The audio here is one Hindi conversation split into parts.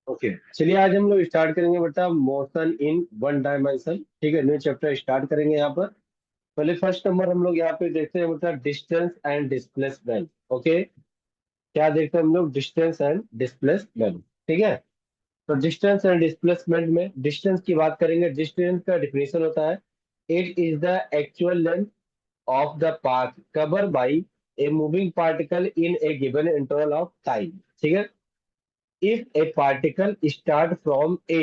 ओके, चलिए आज हम लोग स्टार्ट करेंगे बेटा मोशन इन वन डायमेंशन। ठीक है, न्यू चैप्टर स्टार्ट करेंगे यहाँ पर। पहले फर्स्ट नंबर हम लोग यहाँ पे देखते हैं बेटा डिस्टेंस एंड डिस्प्लेसमेंट। ओके, क्या देखते हैं हम लोग? Distance and displacement. ठीक है, तो डिस्टेंस एंड डिस्प्लेसमेंट में डिस्टेंस की बात करेंगे। डिस्टेंस का डिफिनेशन होता है it is the actual length of the path cover by a moving particle in A given interval of time. ठीक है, if a particle start from A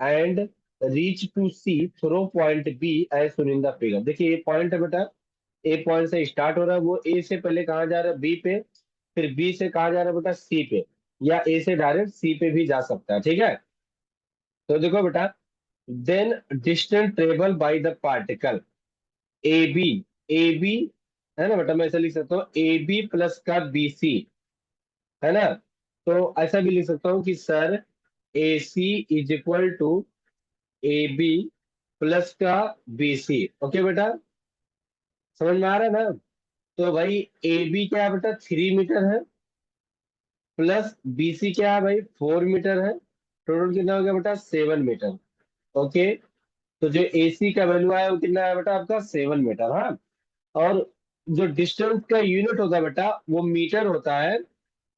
and reach to C through point B as shown in the figure। देखिए ये पॉइंट है बेटा, ए पॉइंट से स्टार्ट हो रहा है, वो ए से पहले कहाँ जा रहा है? बी पे। फिर बी से कहाँ जा रहा है बेटा? सी पे। या ए से डायरेक्ट सी पे भी जा सकता है। ठीक है, तो देखो बेटा, then distance travel by the particle A B. A B है ना बेटा, मैं ऐसा लिख सकता हूँ ए बी प्लस का बी सी, है ना। तो ऐसा भी लिख सकता हूँ कि sir A C is equal to A B plus का बी सी। ओके बेटा, समझ में आ रहा है ना? तो भाई ए बी क्या है बेटा? 3 मीटर है, प्लस बी सी क्या है भाई? 4 मीटर है। टोटल कितना हो गया बेटा? 7 मीटर। ओके, तो जो ए सी का वैल्यू आया वो कितना है बेटा? आपका 7 मीटर। हाँ, और जो डिस्टेंस का यूनिट होता है बेटा वो मीटर होता है।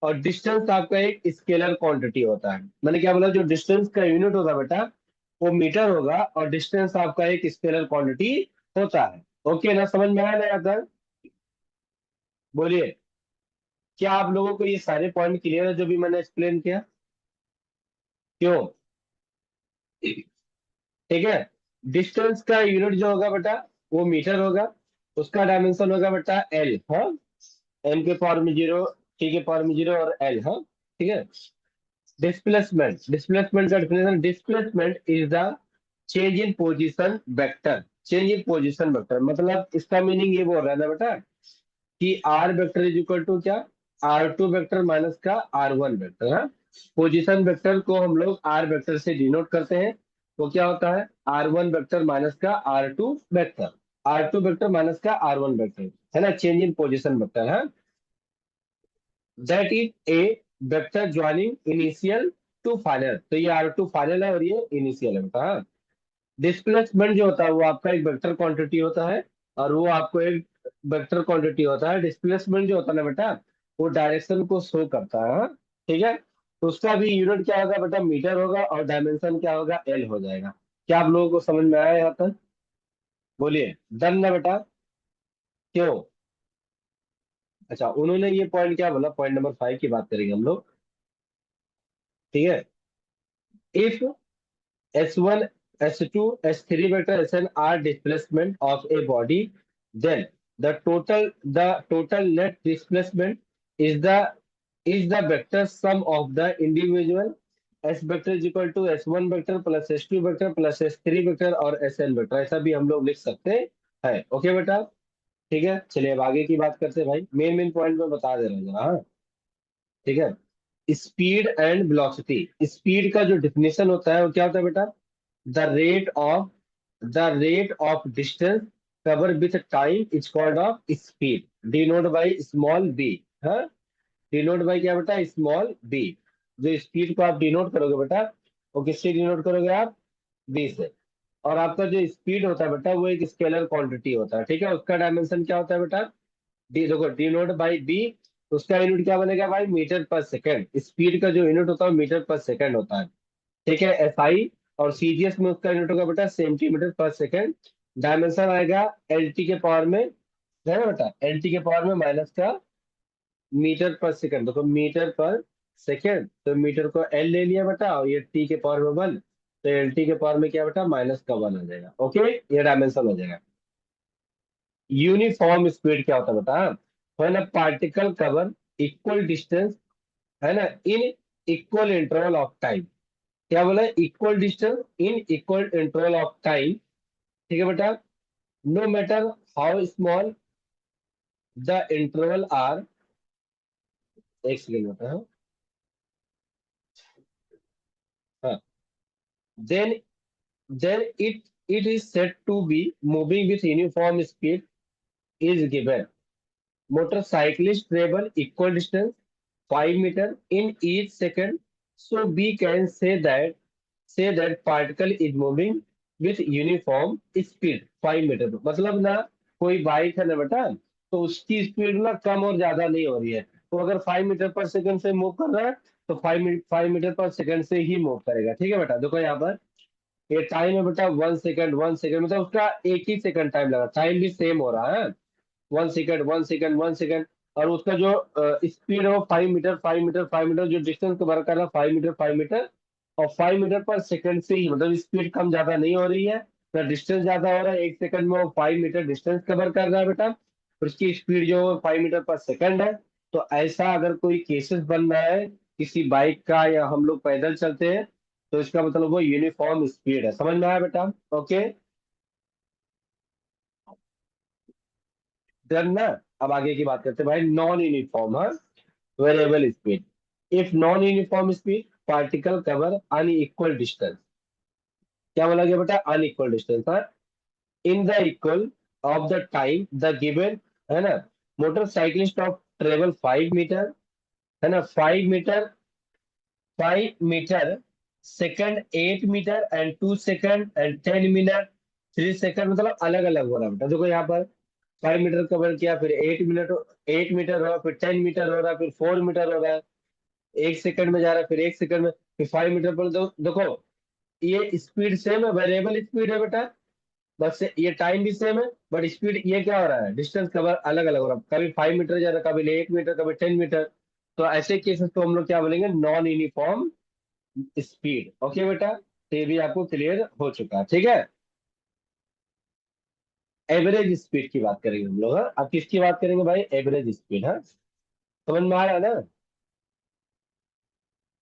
और डिस्टेंस आपका एक स्केलर क्वांटिटी होता है। मैंने क्या बोला? जो डिस्टेंस का यूनिट होगा बेटा वो मीटर होगा, और डिस्टेंस आपका एक स्केलर क्वांटिटी होता है। ओके ना, समझ में आया ना यहाँ तक? बोलिए, क्या आप लोगों को ये सारे पॉइंट क्लियर है जो भी मैंने एक्सप्लेन किया? क्यों? ठीक है, डिस्टेंस का यूनिट जो होगा बेटा वो मीटर होगा। उसका डायमेंशन होगा बेटा एल। हाँ, एम के पावर में 0, टी के पावर में 0 और एल। हाँ, ठीक है। डिस्प्लेसमेंट, डिस्प्लेसमेंट का definition, displacement is the change in position vector. Change in position vector मतलब इसका मीनिंग ये बोल रहा है ना बेटा कि R vector is equal to क्या? आर टू वेक्टर माइनस का आर वन वेक्टर। हाँ, पोजीशन वेक्टर को हम लोग आर वेक्टर से डिनोट करते हैं। वो क्या होता है? आर वन वेक्टर माइनस का R two vector. R two vector minus का आर वन वेक्टर, है ना, चेंज इन पोजीशन वेक्टर है। That is a vector joining initial to final. तो ये आर टू फाइनल है और ये इनिशियल है बेटा। हाँ, डिस्प्लेसमेंट जो होता है वो आपका एक वेक्टर क्वांटिटी होता है, और वो आपको एक वेक्टर क्वांटिटी होता है। डिस्प्लेसमेंट जो होता है ना बेटा वो डायरेक्शन को शो करता है। हाँ? ठीक है, तो उसका भी यूनिट क्या होगा बेटा? मीटर होगा, और डायमेंशन क्या होगा? एल हो जाएगा। क्या आप लोगों को समझ में आया यहाँ तक? बोलिए, डन ना बेटा? क्यों? अच्छा, उन्होंने ये पॉइंट क्या बोला? पॉइंट नंबर 5 की बात करेंगे हम लोग। ठीक है, if S1, S2, S3 vector Sn are displacement of a body, then the total net displacement is the vector sum of the individual S vector is equal to S1 vector plus S2 vector plus S3 vector और Sn vector। ऐसा भी हम लोग लिख सकते हैं। ओके बेटा, ठीक है। चलिए अब आगे की बात करते हैं भाई। मेन मेन पॉइंट में बता दे रहा हूँ जरा। हाँ, ठीक है। Speed and velocity. स्पीड का जो डिफिनेशन होता है वो क्या होता है बेटा? the rate of the rate of distance covered with time is called of speed, denoted by small b। हाँ, डिनोट बाय क्या बेटा? Small B. जो स्पीड को आप डिनोट करोगे बेटा वो किससे डिनोट करोगे आप? बी से। और आपका जो स्पीड होता है बेटा वो एक स्केलर क्वांटिटी होता है। ठीक है, उसका डायमेंशन क्या होता है बेटा? डी, देखो डिनोट बाय बी, उसका यूनिट क्या बनेगा भाई? मीटर पर सेकंड। स्पीड का जो यूनिट होता है मीटर पर सेकंड होता है। ठीक है, एसआई। और सीजीएस में उसका यूनिट होगा बेटा सेंटीमीटर पर सेकंड। डायमेंशन आएगा एलटी के पावर में, है ना बेटा? एलटी के पावर में माइनस का मीटर पर सेकंड। देखो मीटर पर सेकंड, तो मीटर को एल ले लिया बेटा, और ये टी के पावर में 1, तो एल टी के पावर में क्या बेटा? माइनस का 1 आ जाएगा। ओके, ये डायमेंशन हो जाएगा। यूनिफॉर्म स्पीड क्या होता है बेटा? When a particle cover equal distance, है ना, in equal interval of time. क्या बोला? Equal distance in equal interval of time. ठीक है बेटा, no matter how small the interval are. एक सेकेंड बेटा। हाँ, then then it is said to be moving with uniform speed is given. Motorcyclist travel equal distance 5 metre in each second So we can say that particle is moving with uniform speed 5 metre पर। मतलब ना कोई बाइक है ना बेटा, तो उसकी स्पीड ना कम और ज्यादा नहीं हो रही है। तो अगर 5 मीटर पर सेकंड से मूव कर रहा है तो 5 मीटर पर सेकंड से ही मूव करेगा। ठीक है बेटा, देखो यहाँ पर ये टाइम है बेटा 1 सेकंड 1 सेकंड, मतलब उसका एक ही सेकंड टाइम लगा, टाइम भी सेम हो रहा है। 1 सेकंड 1 सेकंड 1 सेकंड। और उसका जो स्पीड है वो 5 मीटर 5 मीटर 5 मीटर, जो डिस्टेंस कवर कर रहा है 5 मीटर 5 मीटर। और 5 मीटर पर सेकंड से ही, मतलब स्पीड कम ज्यादा नहीं हो रही है ना, डिस्टेंस ज्यादा हो रहा है। एक सेकंड में वो 5 मीटर डिस्टेंस कवर कर रहा है बेटा, और उसकी स्पीड जो 5 मीटर पर सेकंड है। तो ऐसा अगर कोई केसेस बन रहा है किसी बाइक का, या हम लोग पैदल चलते हैं, तो इसका मतलब वो यूनिफॉर्म स्पीड है। समझ में आया बेटा? ओके, डन ना। अब आगे की बात करते हैं भाई, नॉन यूनिफॉर्म है variable speed. If non uniform speed particle cover unequal distance. क्या बोला गया बेटा? अनइक्वल डिस्टेंस है in the equal of the time the given, है ना। मोटरसाइकिलिस्ट ऑफ ट्रेवल 5 मीटर, है ना, 5 metre 5 metre second 8 metre and 2 second and 10 minute 3 second, मतलब अलग अलग हो रहा है बेटा। देखो यहाँ पर 5 मीटर कवर किया, फिर 8 मिनट 8 मीटर हो रहा, फिर 10 मीटर हो रहा, फिर 4 मीटर हो रहा है, 1 सेकंड में जा रहा है, फिर 1 सेकंड में, फिर 5 मीटर पर। देखो ये स्पीड सेम है, वेरिएबल स्पीड है बेटा, बस ये टाइम भी सेम है, बट स्पीड ये क्या हो रहा है, डिस्टेंस कवर अलग अलग हो रहा है। कभी 5 मीटर जा रहा है, कभी 8 मीटर, कभी 10 मीटर। तो ऐसे केसेस को हम लोग क्या बोलेंगे? Non uniform speed. ओके बेटा, तो ये भी आपको क्लियर हो चुका है। ठीक है, एवरेज स्पीड की बात करेंगे हम लोग। हाँ, अब किसकी बात करेंगे भाई? Average speed. हाँ, समझ में आ रहा है ना?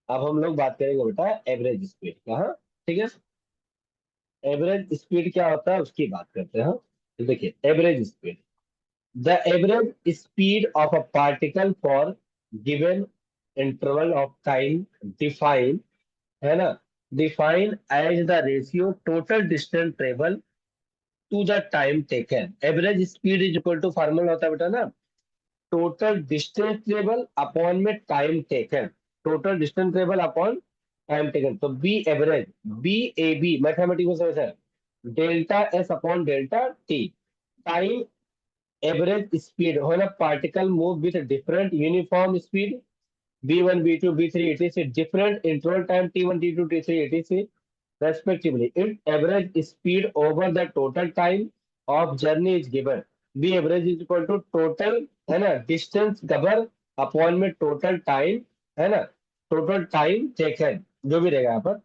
अब हम लोग बात करेंगे बेटा एवरेज स्पीड का। हाँ, ठीक है, एवरेज स्पीड क्या होता है उसकी बात करते हैं। हाँ, तो देखिए average speed, the average speed of a particle for given interval of time, define, है ना, define as the ratio total distance travel to the time taken. Average speed is equal to, formula होता है बेटा ना, टोटल डिस्टेंस ट्रेवल अपॉन में time taken. Total distance travel upon time taken, तो B average, V A V mathematics में है, delta S upon delta T. Time average speed हो ना, particle move with different uniform speed b1 b2 b3 etc, different interval time t1 t2 t3 etc respectively. Its average speed over the total time of journey is given. B average is equal to total, है ना, डिस्टेंस कवर अपॉन में टोटल टाइम, है ना, टोटल टाइम टेकन, जो भी रहेगा यहाँ पर।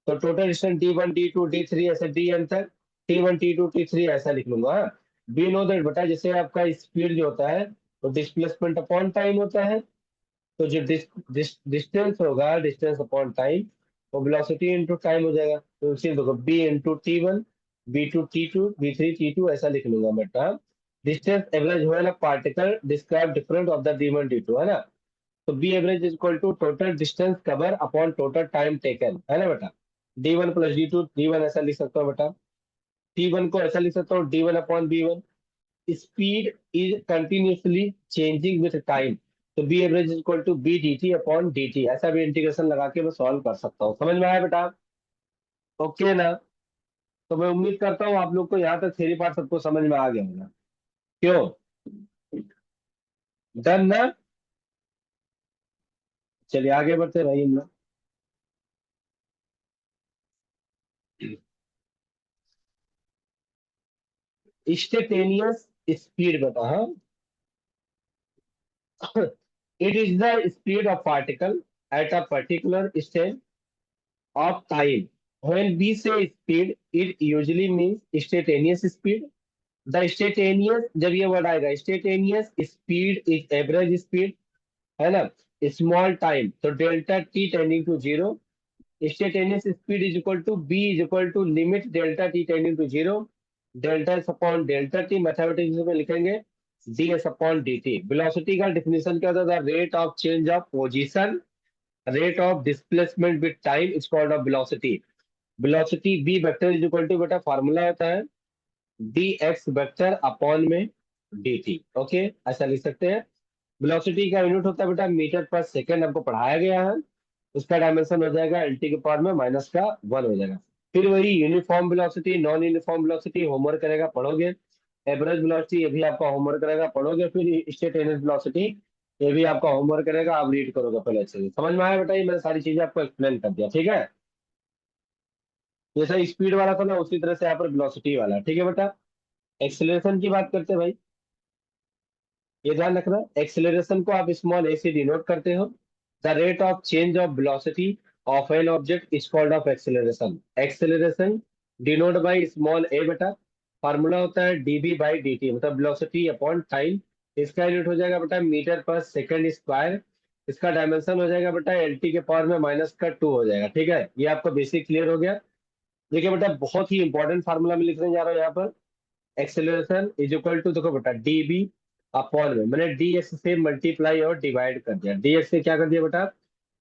तो total distance D1 D2 D3 ऐसे dn तक, T1 T2 T3 ऐसा लिख लूंगा। बी नो दैट बेटा, जैसे आपका स्पीड जो होता है वो डिस्प्लेसमेंट अपॉन टाइम होता है। तो जो डिस्टेंस होगा, डिस्टेंस अपॉन टाइम, वो वेलोसिटी इनटू टाइम हो जाएगा। तो इसे देखो B into T1 B2 T2 B3 T2 ऐसा लिख लूंगा बेटा। डिस्टेंस एवरेज हुआ ना, particle describe different of the D1 D2, है ना। तो B average is equal to total distance cover upon total time taken, है ना बेटा। D1 + D2, D1 ऐसा लिख सकता हूँ बेटा। T1 को ऐसा लिख सकता हूँ D1/B1। Speed is continuously changing with time, तो B average is equal to B dt/dt, ऐसा भी इंटीग्रेशन लगा के मैं सॉल्व कर सकता हूँ। समझ में आया बेटा? ओके ना। तो मैं उम्मीद करता हूँ आप लोग को यहाँ तक थ्योरी पार्ट सबको समझ में आ गया होगा। क्यों? डन ना। चलिए आगे बढ़ते रहिए हम लोग। इंस्टेंटेनियस स्पीड बता। हाँ, it is the speed of particle at a particular stage of time. When we say speed, it usually means instantaneous speed. The instantaneous, जब ये वर्ड आएगा instantaneous speed is average speed, है ना, small time, तो delta t tending to zero. instantaneous speed is equal to b is equal to limit delta t tending to zero, delta S upon delta T, mathematics में लिखेंगे ds अपॉन dt। वेलोसिटी का डिफिनेशन क्या होता है? Rate of change of position, rate of displacement with time is called of velocity. Velocity B vector is equal to, बेटा फार्मूला होता है dx वेक्टर अपॉन में dt। ओके, ऐसा लिख सकते हैं। वेलोसिटी का यूनिट होता है बेटा मीटर पर सेकंड, हमको पढ़ाया गया है। उसका डायमेंशन हो जाएगा एल टी के पावर में माइनस का 1 हो जाएगा। फिर वही uniform velocity, non uniform velocity homework करेगा, पढ़ोगे। एवरेज वेलोसिटी, ये भी आपका होमवर्क करेगा, पढ़ोगे। फिर स्टेटेनियस वेलोसिटी, ये भी आपका होमवर्क करेगा, आप रीड करोगे पहले अच्छे से। समझ में आया बेटा? ये मैंने सारी चीजें आपको एक्सप्लेन कर दिया, ठीक है। जैसा स्पीड वाला था ना, उसी तरह से यहाँ पर वेलोसिटी वाला, ठीक है बेटा। एक्सेलरेशन की बात करते हैं भाई। ये ध्यान रखना, एक्सेलरेशन को आप स्मॉल ए से डिनोट करते हो। The rate of change of velocity of an object is called of acceleration. Acceleration denote by small A बेटा। फार्मूला होता है डीबी बाई डी टी, मतलब वेलोसिटी अपॉन टाइम। इसका यूनिट हो जाएगा बेटा मीटर पर सेकंड स्क्वायर। इसका डायमेंशन हो जाएगा बेटा एल टी के पावर में माइनस का 2 हो जाएगा, ठीक है। ये आपका बेसिक क्लियर हो गया। देखिए बेटा, बहुत ही इंपॉर्टेंट फार्मूला में लिखने जा रहा हूँ यहाँ पर। एक्सेलरेशन इज इक्वल टू, देखो बेटा, डी बी अपॉन में मैंने डी एक्स से मल्टीप्लाई और डिवाइड कर दिया। डी एक्स से क्या कर दिया बेटा?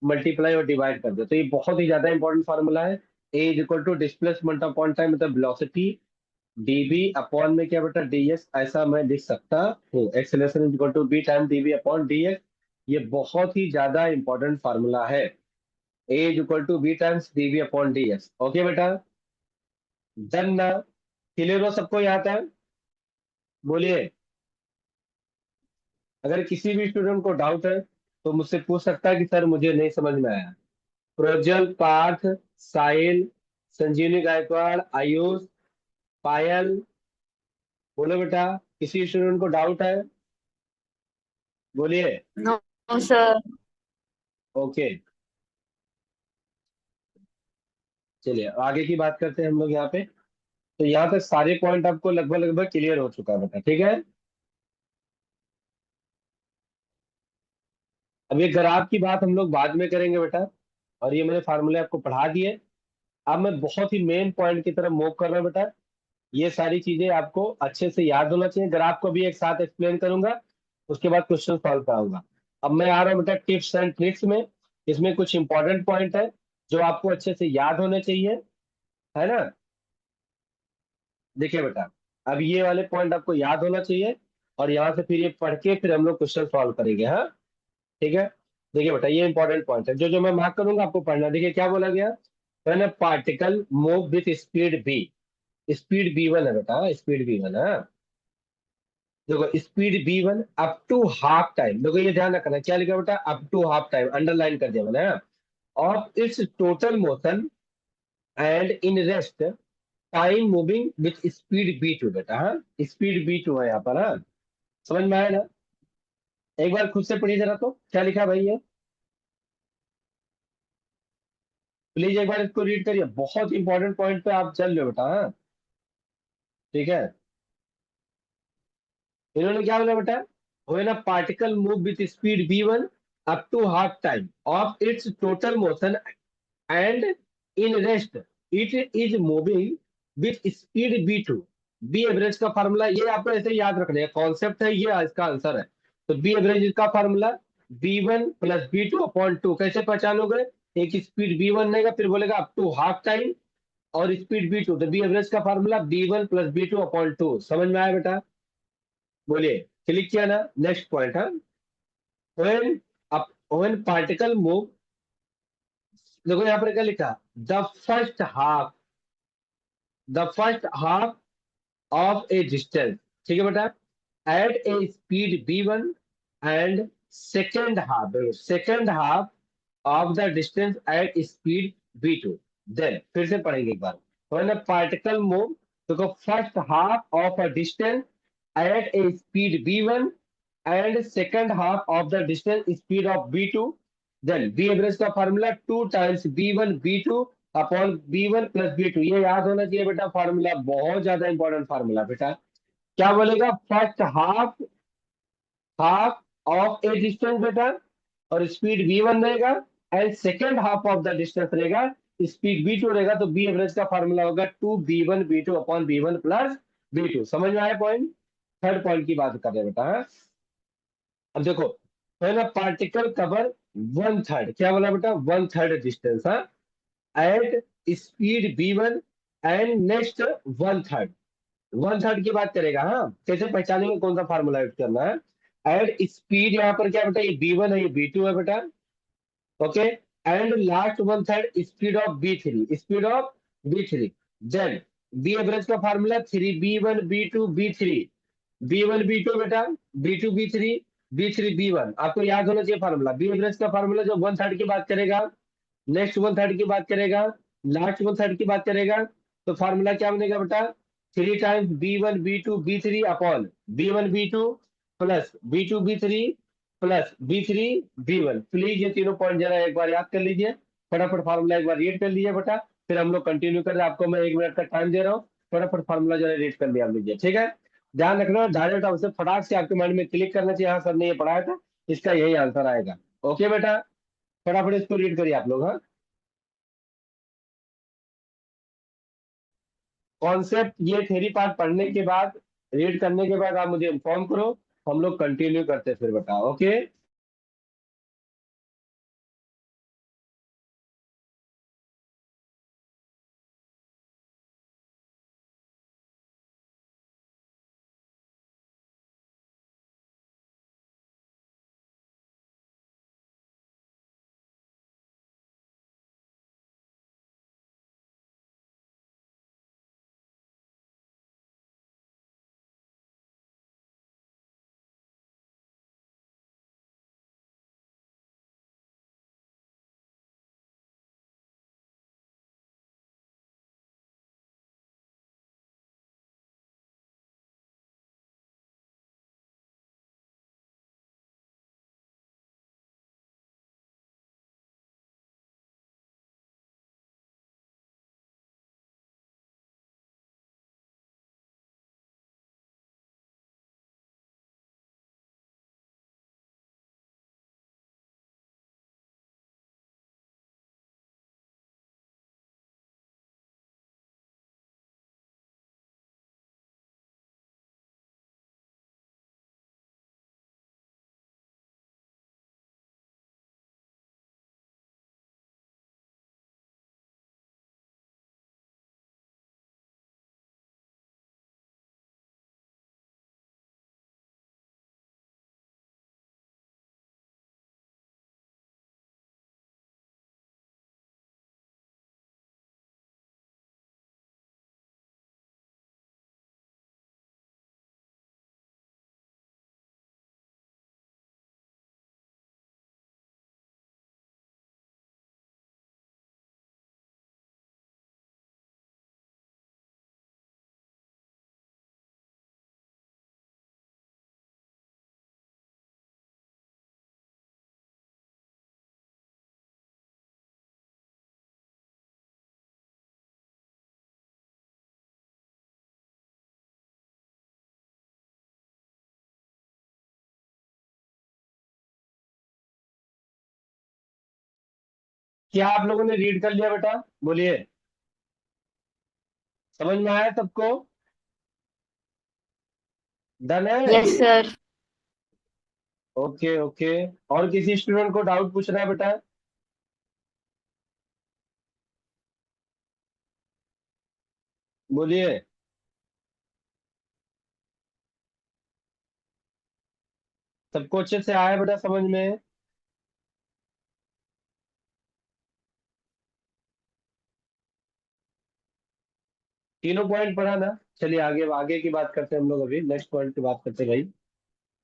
मल्टीप्लाई और डिवाइड कर दिया। तो ये बहुत ही ज्यादा इंपॉर्टेंट फार्मूला है। A is equal to displacement upon time, मतलब वेलोसिटी। डीबी अपॉन में क्या बेटा? डी एक्स, ऐसा मैं लिख सकता हूँ। Acceleration is equal to V time D V upon D X. ये बहुत ही ज्यादा इंपॉर्टेंट फार्मूला है। A is equal to V times D V upon D X. Okay बेटा, डन ना? क्लियर हो सबको यहाँ तक? बोलिए। अगर किसी भी स्टूडेंट को डाउट है तो मुझसे पूछ सकता है कि सर मुझे नहीं समझ में आया। प्रज्वल, पार्थ, साहिल, संजीवनी गायकवाड़, आयुष, पायल, बोलो बेटा। किसी स्टूडेंट को डाउट है? बोलिए। No sir. ओके, चलिए आगे की बात करते हैं हम लोग यहाँ पे। तो यहाँ तक सारे पॉइंट आपको लगभग लगभग क्लियर हो चुका है बेटा, ठीक है। अब ये ग्राफ की बात हम लोग बाद में करेंगे बेटा, और ये मैंने फार्मूले आपको पढ़ा दिए। अब मैं बहुत ही मेन पॉइंट की तरफ मूव कर रहा हूँ बेटा। ये सारी चीजें आपको अच्छे से याद होना चाहिए। ग्राफ को भी एक साथ एक्सप्लेन करूंगा, उसके बाद क्वेश्चन सॉल्व कराऊंगा। अब मैं आ रहा हूँ बेटा टिप्स एंड ट्रिक्स में। इसमें कुछ इंपॉर्टेंट पॉइंट है जो आपको अच्छे से याद होने चाहिए, है ना। देखिए बेटा, अब ये वाले पॉइंट आपको याद होना चाहिए, और यहाँ से फिर ये पढ़ के फिर हम लोग क्वेश्चन सॉल्व करेंगे, हाँ। ठीक है। देखिए बेटा, ये इंपॉर्टेंट पॉइंट है, जो जो मैं मार्क करूंगा आपको पढ़ना। देखिए क्या बोला गया, when a particle move with speed B. Speed B one है बेटा, स्पीड बी वन है। देखो speed B one up to half time, देखो ये ध्यान रखना क्या लिखा बेटा, up to half time, underline कर दिया मैंने, of its total motion and in rest time moving with speed B two बेटा, हाँ। स्पीड बी टू है यहाँ पर, हाँ। समझ में आया ना? एक बार खुद से पढ़िए जरा, तो क्या लिखा भाई ये, प्लीज एक बार इसको रीड करिए। बहुत इंपॉर्टेंट पॉइंट पे आप चल रहे हो बेटा, हाँ। ठीक है। इन्होंने क्या बोला बेटा, when a particle move with speed B one up to half time of its total motion and in rest it is moving with speed B two. B average का फार्मूला ये आपको ऐसे याद रखना है, कॉन्सेप्ट है ये, इसका आंसर है। तो बी एवरेज का formula v one plus B two upon two. कैसे पहचानोगे? एक स्पीड बी वन रहेगा, फिर बोलेगा अप टू हाफ टाइम, और स्पीड बी टू। तो बी एवरेज का formula v one plus B two upon two. समझ में आया बेटा? बोलिए। क्लिक किया ना? नेक्स्ट पॉइंट, हाँ। व्हेन व्हेन पार्टिकल मूव, देखो यहाँ पर क्या लिखा, the first half, the first half of a distance, ठीक है बेटा, at a speed B one and second half of the distance at speed B two. Then फिर से पढ़ेंगे एक बार। व्हेन अ पार्टिकल मूव, देखो first half of a distance at a speed B one and second half of the distance speed of V two, then V average का formula two times V one B two upon B one plus B two. ये याद होना चाहिए बेटा, फार्मूला बहुत ज्यादा इंपॉर्टेंट फार्मूला बेटा। क्या बोलेगा, first half, half of a distance बेटा, और स्पीड बी वन रहेगा, and second half of the distance रहेगा, स्पीड बी टू रहेगा। तो बी एवरेज का फार्मूला होगा two v one B two upon B one plus B two. समझ में आया पॉइंट? थर्ड पॉइंट की बात कर रहे हैं बेटा, हाँ? अब देखो, पहला पार्टिकल कवर वन थर्ड, क्या बोला बेटा, वन थर्ड डिस्टेंस, हाँ, at speed B one and next one third. One third की बात करेगा, हाँ। कैसे पहचानेंगे कौन सा फार्मूला यूज करना है? एट स्पीड, यहाँ पर क्या बेटा, ये बी वन है, ये बी टू है बेटा। Okay. and last one third speed of B3, speed of B3. Then B average का formula 3B1 B2 B3, B1 B2 बेटा, B2 B3, B3 B1, आपको याद होना चाहिए फार्मूला। बी एवरेज का फार्मूला जो वन थर्ड की बात करेगा, नेक्स्ट वन थर्ड की बात करेगा, लास्ट वन थर्ड की बात करेगा, तो फार्मूला क्या बनेगा बेटा, 3 times B1 B2 B3 upon B1 B2 plus B2 B3 plus B3 B1। Please ये तीनों पॉइंट जरा एक बार याद कर लीजिए, फटाफट फार्मूला एक बार रीड कर लीजिए बेटा, फिर हम लोग कंटिन्यू कर रहे हैं। आपको मैं 1 मिनट का टाइम दे रहा हूँ, फटाफट फार्मूला जरा रीड कर लिया लीजिए, ठीक है। ध्यान रखना, डायरेक्ट आपसे फटाक से आपके माइंड में क्लिक करना चाहिए, हाँ सर ने ये पढ़ाया था, इसका यही आंसर आएगा। ओके बेटा, फटाफट इसको रीड करिए आप लोग, हाँ। कॉन्सेप्ट ये थ्योरी पार्ट पढ़ने के बाद, रीड करने के बाद आप मुझे इन्फॉर्म करो, हम लोग कंटिन्यू करते हैं फिर बेटा, ओके। क्या आप लोगों ने रीड कर लिया बेटा, बोलिए, समझ में आया सबको, डन है। Yes sir. ओके ओके, और किसी स्टूडेंट को डाउट पूछना है बेटा, बोलिए। सबको अच्छे से आया बेटा समझ में? तीनों पॉइंट पढ़ा ना? चलिए आगे आगे की बात करते हैं हम लोग, अभी नेक्स्ट पॉइंट की बात करते हैं भाई।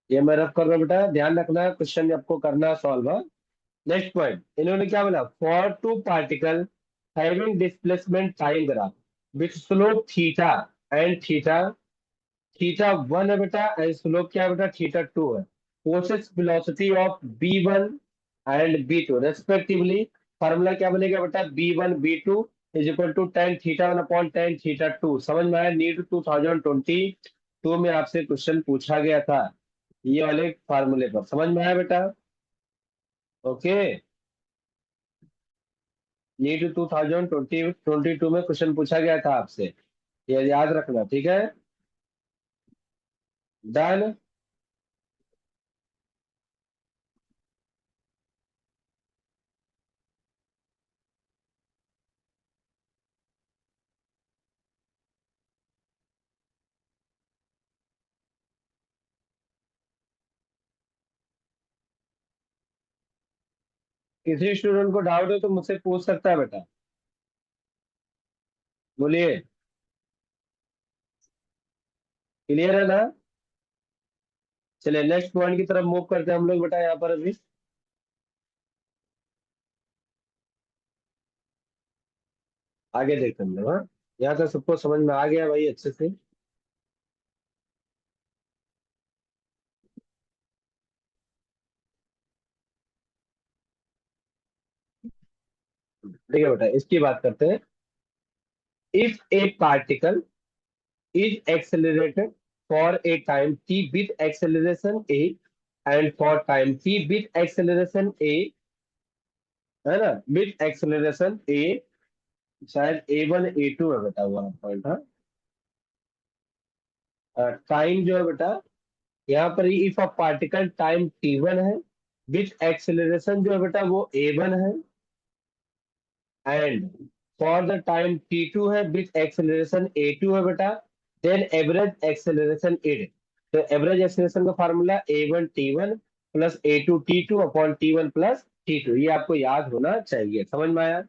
ये मैं रफ कर रहा हूँ बेटा, ध्यान रखना, क्वेश्चन आपको करना है सॉल्व। नेक्स्ट पॉइंट इन्होंने क्या बोला, for two particle having displacement time graph with slope theta and theta, theta one है बेटा एंड स्लोप क्या है बेटा, थीटा टू है, possess velocity of v one and v two respectively. Formula क्या बनेगा बेटा, B1 B2 is equal to tan theta one upon tan theta two. समझ में आया? नीट 2022 में आपसे क्वेश्चन पूछा गया था ये वाले फार्मूले पर, समझ में आया बेटा? ओके, नीट 2022 में क्वेश्चन पूछा गया था आपसे, ये याद रखना, ठीक है। डन। किसी स्टूडेंट को डाउट हो तो मुझसे पूछ सकता है बेटा। बोलिए। क्लियर है ना? चलिए नेक्स्ट पॉइंट की तरफ मूव करते हैं हम लोग बेटा, यहाँ पर अभी आगे देखते हैं हम लोग। हाँ, यहाँ तक सबको समझ में आ गया भाई अच्छे से? ठीक है बेटा, इसकी बात करते हैं। If A particle is accelerated for a time t with acceleration a and for time t with acceleration a, है ना, with acceleration a, शायद a1 a2 है बेटा वहां पॉइंट। हाँ, टाइम जो है बेटा यहाँ पर if a particle time t1 है, विथ एक्सेलरेशन जो है बेटा वो a1 है, and for the time t2 है विथ एक्सेलरेशन a2 है बेटा, देन एवरेज एक्सेलरेशन id। तो एवरेज एक्सेलरेशन का formula a1 t1 plus a2 t2 upon t1 plus t2, ये आपको याद होना चाहिए। समझ में आया?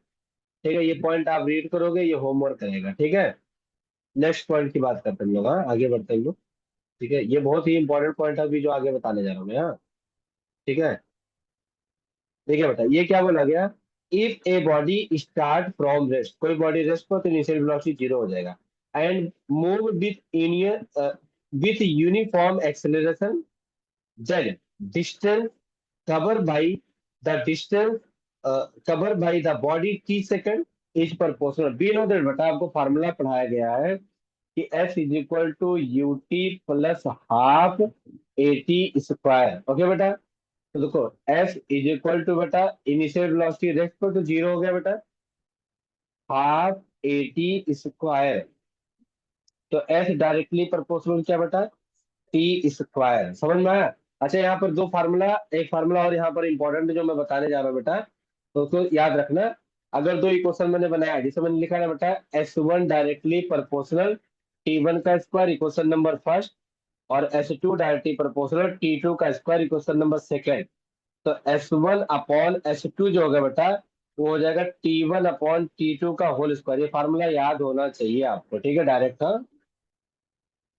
ठीक है, ये पॉइंट आप रीड करोगे, ये होमवर्क रहेगा। ठीक है, नेक्स्ट पॉइंट की बात करते हैं हम लोग। हाँ, आगे बढ़ते हैं हम लोग। ठीक है, ये बहुत ही इंपॉर्टेंट पॉइंट है अभी जो आगे बताने जा रहा हूँ मैं। हाँ, ठीक है। ठीक है बेटा, ये क्या बोला गया? If a body start from rest, कोई बॉडी रेस्ट पर तो इनिशियल वेलोसिटी जीरो हो जाएगा, and move with uniform acceleration, then distance cover by the distance cover by the body t second is proportional. We know that बेटा, आपको फार्मूला पढ़ाया गया है कि f is equal to u t plus half a t square. Okay बेटा, तो देखो एफ इज इक्वल टू बेटा इनिशियल वेलोसिटी रेस्ट पर तो जीरो हो गया बेटा, हाफ ए टी स्क्वायर। तो एफ डायरेक्टली प्रोपोर्शनल क्या बेटा, टी स्क्वायर। समझ में आया? अच्छा, यहाँ पर दो फार्मूला, एक फार्मूला और यहाँ पर इंपॉर्टेंट जो मैं बताने जा रहा हूँ बेटा, तो उसको याद रखना। अगर दो इक्वेशन मैंने बनाया जिसे मैंने लिखा है बेटा S1 डायरेक्टली प्रोपोर्शनल T1 का स्क्वायर, इक्वेशन नंबर फर्स्ट, और S2 डायरेक्टली प्रोपोर्शनल T2 का स्क्वायर, इक्वेशन नंबर सेकेंड। तो S1 अपॉन S2 जो होगा बेटा वो हो जाएगा T1 अपॉन T2 का होल स्क्वायर। ये फार्मूला याद होना चाहिए आपको। ठीक है, डायरेक्ट। हाँ,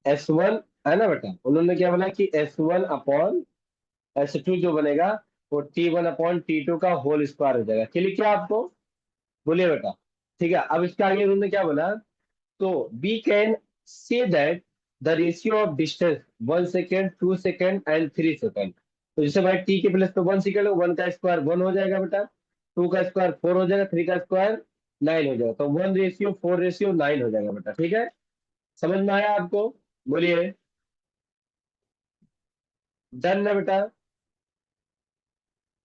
S1 है ना बेटा, उन्होंने क्या बोला कि S1 अपॉन S2 जो बनेगा वो T1 अपॉन T2 का होल स्क्वायर हो जाएगा। चलिए, क्या आपको? बोलिए बेटा। ठीक है, अब इसके आगे उन्होंने क्या बोला? तो we can say that the ratio of distance 1 second, 2 second and 3 second. तो जैसे भाई टी के प्लस पे 1 सेकेंड, 1 का स्क्वायर 1 हो जाएगा बेटा, 2 का स्क्वायर 4 हो जाएगा, 3 का स्क्वायर 9 हो जाएगा। तो 1:4:9 हो जाएगा बेटा। ठीक है, समझ में आया आपको? बोलिए। डन ना बेटा?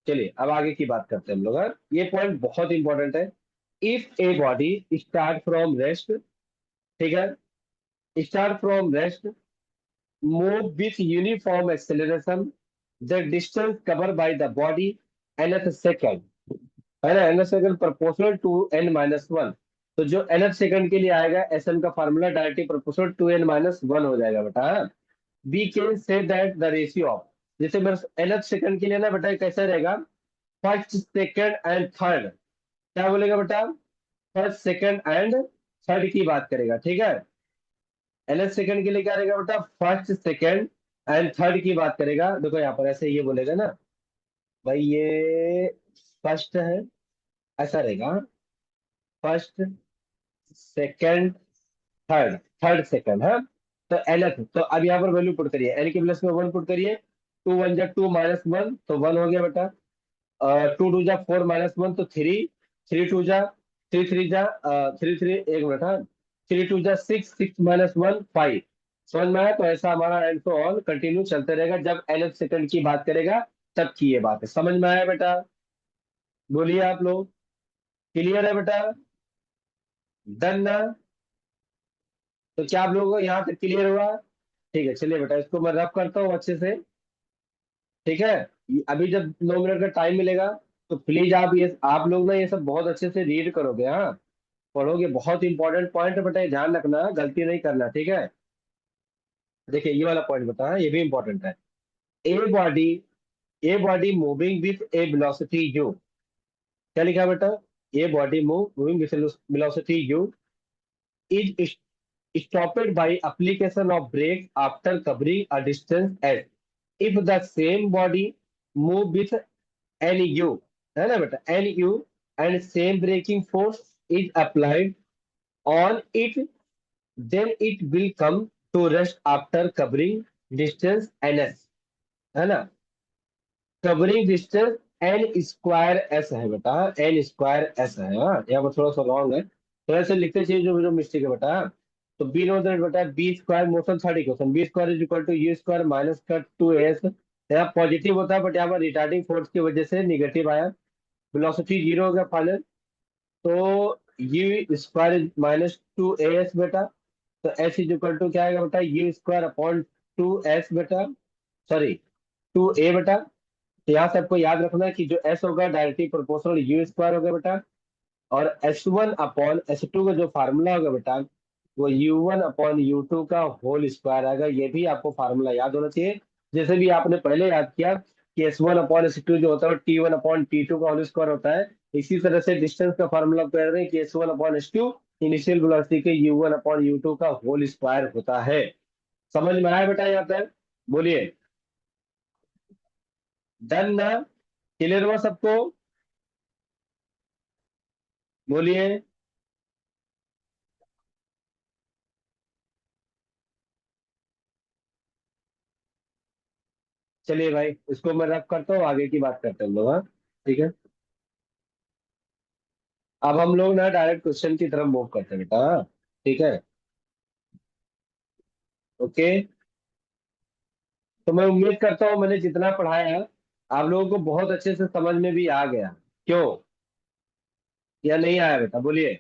चलिए अब आगे की बात करते हैं हम लोग। हाँ? ये पॉइंट बहुत इंपॉर्टेंट है। If a body start from rest, ठीक है, start from rest, move with uniform acceleration, the distance cover by the body nth second, है ना, nth second proportional to n-1। तो जो nth सेकंड के लिए आएगा एसएन का formula directly proportional to n-1 हो जाएगा बेटा। We can say that the ratio of, जैसे मेरे nth सेकंड के लिए ना बेटा कैसा रहेगा, फर्स्ट सेकंड एंड थर्ड। क्या बोलेगा बेटा? फर्स्ट सेकंड एंड थर्ड की बात करेगा। ठीक है, nth सेकंड के लिए क्या रहेगा बेटा, फर्स्ट सेकंड एंड थर्ड की बात करेगा। देखो यहाँ पर ऐसे ये बोलेगा ना भाई, ये फर्स्ट है, ऐसा रहेगा, first second third, third second है। तो nth, तो अब यहाँ पर वैल्यू पुट करिए, एन के प्लस में 1 पुट करिए, 2 1 जा 2 -1 तो 1 हो गया बेटा, 2 2 जा 4 -1 तो 3, 3 2 जा 3 3 जा 3 3, एक मिनट। हाँ, 3 2 जा 6, 6 -1 5। समझ में आया? तो ऐसा हमारा एंड टू ऑल कंटिन्यू चलते रहेगा, जब nth सेकंड की बात करेगा तब की ये बात है। समझ में आया बेटा? बोलिए आप लोग। क्लियर है बेटा? डन ना? तो क्या आप लोगों को यहाँ तक क्लियर हुआ? ठीक है, चलिए बेटा इसको मैं रब करता हूँ अच्छे से। ठीक है, अभी जब 9 मिनट का टाइम मिलेगा तो प्लीज आप लोग ना ये सब बहुत अच्छे से रीड करोगे। हाँ, पढ़ोगे, बहुत इंपॉर्टेंट पॉइंट है बेटा, ये ध्यान रखना, गलती नहीं करना। ठीक है, देखिए ये वाला पॉइंट बता, ये भी इंपॉर्टेंट है। A body, a body moving with A velocity you, क्या लिखा है बेटा? ये body moving velocity you is stopped by application of brake after covering a distance s if the same body move with nu, है ना बेटा, nu, and same braking force is applied on it, then it will come to rest after covering distance ns, है ना? Covering distance n square s है बेटा, एन स्क्वायर एस है। हाँ, यहाँ पर थोड़ा सा रॉन्ग है, तो ऐसे लिखते चाहिए जो जो मिस्टेक है बेटा। तो बी नो दैट बेटा, v square motion third equation, v square is equal to u square minus का टू एस। यहाँ पॉजिटिव होता है बट यहाँ पर रिटार्डिंग फोर्स की वजह से निगेटिव आया, वेलोसिटी जीरो हो गया फाइनल। तो you square minus two S बेटा, तो एस इज इक्वल टू क्या आएगा बेटा, you square upon two S बेटा, सॉरी टू ए बेटा। तो यहाँ से आपको याद रखना है कि जो एस होगा डायरेक्टली प्रोपोर्शनल यू स्क्वायर होगा बेटा, और s one upon S two का जो फार्मूला होगा बेटा, वो u one upon you two का होल स्क्वायर आएगा। ये भी आपको फार्मूला याद होना चाहिए, जैसे भी आपने पहले याद किया कि S one upon S two जो होता है t one upon t two का होल स्क्वायर होता है। इसी तरह से डिस्टेंस का फार्मूला कह रहे हैं कि S one upon S two initial velocity के U one upon you two का होल स्क्वायर होता है। समझ में आया बेटा यहाँ तक? बोलिए, डन ना? क्लियर हुआ सबको? बोलिए। चलिए भाई, इसको मैं रख करता हूँ, आगे की बात करते हैं हम लोग। हाँ, ठीक है। अब हम लोग ना डायरेक्ट क्वेश्चन की तरफ मूव करते हैं बेटा। हाँ, ठीक है। ओके। तो मैं उम्मीद करता हूँ मैंने जितना पढ़ाया आप लोगों को बहुत अच्छे से समझ में भी आ गया। क्यों? या नहीं आया बेटा? बोलिए।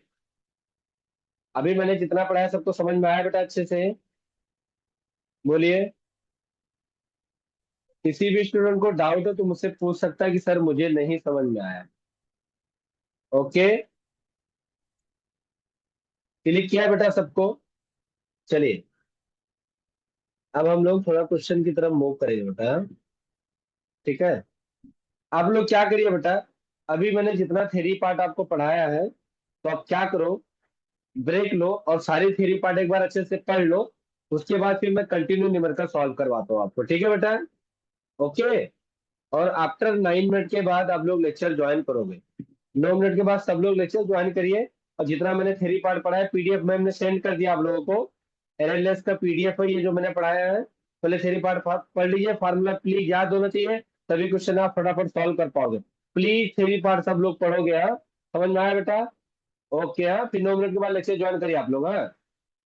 अभी मैंने जितना पढ़ाया सबको समझ में आया बेटा अच्छे से? बोलिए। किसी भी स्टूडेंट को डाउट हो तो मुझसे पूछ सकता है कि सर मुझे नहीं समझ में आया। ओके। क्लिक किया बेटा सबको? चलिए, अब हम लोग थोड़ा क्वेश्चन की तरफ मूव करेंगे बेटा। ठीक है। आप लोग क्या करिए बेटा, अभी मैंने जितना थ्योरी पार्ट आपको पढ़ाया है, तो आप क्या करो, ब्रेक लो और सारी थ्योरी पार्ट एक बार अच्छे से पढ़ लो। उसके बाद फिर मैं कंटिन्यू न्यूमेरिकल सॉल्व करवाता हूँ आपको, ठीक है बेटा? ओके। और आफ्टर 9 मिनट के बाद आप लोग लेक्चर ज्वाइन करोगे। 9 मिनट के बाद सब लोग लेक्चर ज्वाइन करिए। और जितना मैंने थ्योरी पार्ट पढ़ा है पीडीएफ में हमने सेंड कर दिया आप लोगों को। एलएलएस का पीडीएफ है ये जो मैंने पढ़ाया है। पहले थ्योरी पार्ट पढ़ लीजिए, फार्मूला प्लीज याद होना चाहिए, तभी क्वेश्चन आप फटाफट सॉल्व कर पाओगे। प्लीज थ्योरी पार्ट सब लोग पढ़ोगे। हाँ, समझ में आया बेटा? ओके। हाँ, फिर 9 मिनट के बाद लेक्चर ज्वाइन करिए आप लोग। हाँ।